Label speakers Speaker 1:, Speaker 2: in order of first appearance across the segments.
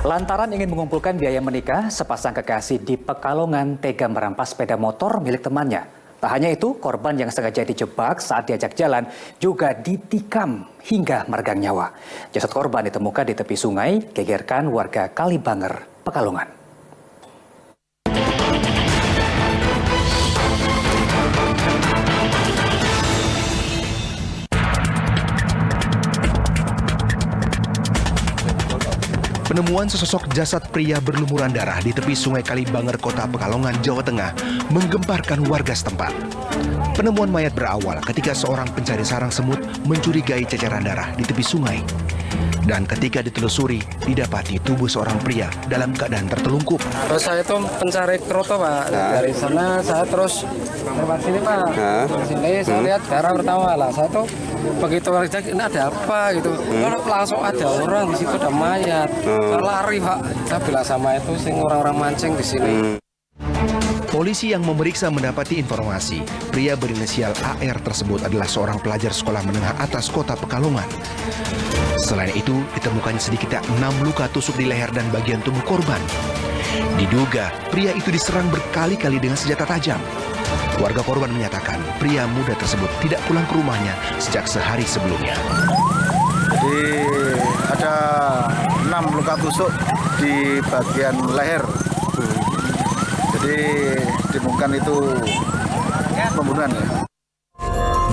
Speaker 1: Lantaran ingin mengumpulkan biaya menikah, sepasang kekasih di Pekalongan tega merampas sepeda motor milik temannya. Tak hanya itu, korban yang sengaja dijebak saat diajak jalan juga ditikam hingga meregang nyawa. Jasad korban ditemukan di tepi sungai, gegerkan warga Kalibanger, Pekalongan.
Speaker 2: Penemuan sesosok jasad pria berlumuran darah di tepi sungai Kalibanger, Kota Pekalongan, Jawa Tengah menggemparkan warga setempat. Penemuan mayat berawal ketika seorang pencari sarang semut mencurigai ceceran darah di tepi sungai. Dan ketika ditelusuri, didapati tubuh seorang pria dalam keadaan tertelungkup.
Speaker 3: Terus saya itu pencari kroto, Pak. Dari sana saya terus lewat sini, Pak. Di sini saya lihat darah pertama lah. Saya tuh begitu warga ini ada apa gitu. Kalau langsung ada orang di situ, ada mayat. Saya lari, Pak. Saya bilang sama itu sing orang-orang mancing di sini.
Speaker 2: Polisi yang memeriksa mendapati informasi pria berinisial AR tersebut adalah seorang pelajar sekolah menengah atas Kota Pekalongan. Selain itu, ditemukan sedikitnya 6 luka tusuk di leher dan bagian tubuh korban. Diduga, pria itu diserang berkali-kali dengan senjata tajam. Warga korban menyatakan pria muda tersebut tidak pulang ke rumahnya sejak sehari sebelumnya.
Speaker 4: Jadi ada 6 luka tusuk di bagian leher. Jadi ditemukan itu pembunuhan ya.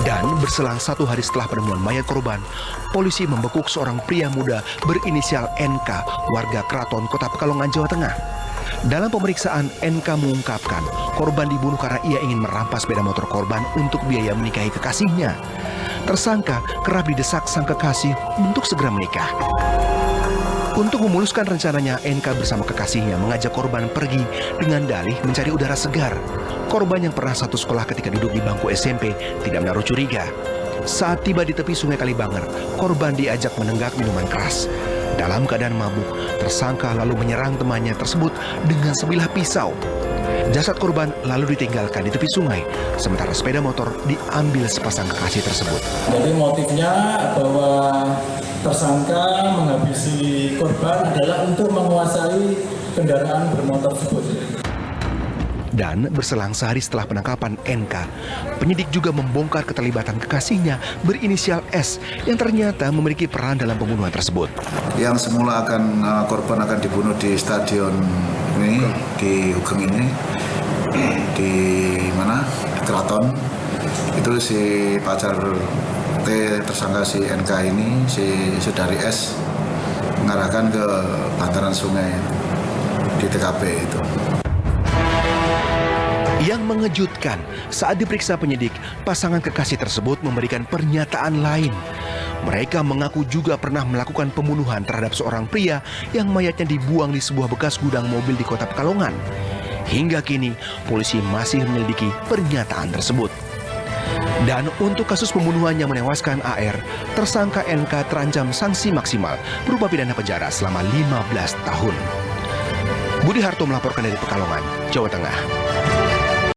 Speaker 2: Dan berselang 1 hari setelah penemuan mayat korban, polisi membekuk seorang pria muda berinisial NK, warga Keraton, Kota Pekalongan, Jawa Tengah. Dalam pemeriksaan, NK mengungkapkan korban dibunuh karena ia ingin merampas sepeda motor korban untuk biaya menikahi kekasihnya. Tersangka kerap didesak sang kekasih untuk segera menikah. Untuk memuluskan rencananya, NK bersama kekasihnya mengajak korban pergi dengan dalih mencari udara segar. Korban yang pernah satu sekolah ketika duduk di bangku SMP tidak menaruh curiga. Saat tiba di tepi sungai Kalibanger, korban diajak menenggak minuman keras. Dalam keadaan mabuk, tersangka lalu menyerang temannya tersebut dengan sebilah pisau. Jasad korban lalu ditinggalkan di tepi sungai, sementara sepeda motor diambil sepasang kekasih tersebut.
Speaker 5: Jadi motifnya bahwa tersangka menghabisi korban adalah untuk menguasai kendaraan bermotor tersebut.
Speaker 2: Dan berselang sehari setelah penangkapan NK, penyidik juga membongkar keterlibatan kekasihnya berinisial S yang ternyata memiliki peran dalam pembunuhan tersebut.
Speaker 4: Yang semula korban akan dibunuh di stadion ini, di Hugeng ini, di mana? Di Keraton. Itu si pacar T, tersangka si NK ini, si saudari S, mengarahkan ke bantaran sungai di TKP itu.
Speaker 2: Yang mengejutkan, saat diperiksa penyidik, pasangan kekasih tersebut memberikan pernyataan lain. Mereka mengaku juga pernah melakukan pembunuhan terhadap seorang pria yang mayatnya dibuang di sebuah bekas gudang mobil di Kota Pekalongan. Hingga kini, polisi masih menyelidiki pernyataan tersebut. Dan untuk kasus pembunuhan yang menewaskan AR, tersangka NK terancam sanksi maksimal berupa pidana penjara selama 15 tahun. Budi Harto melaporkan dari Pekalongan, Jawa Tengah.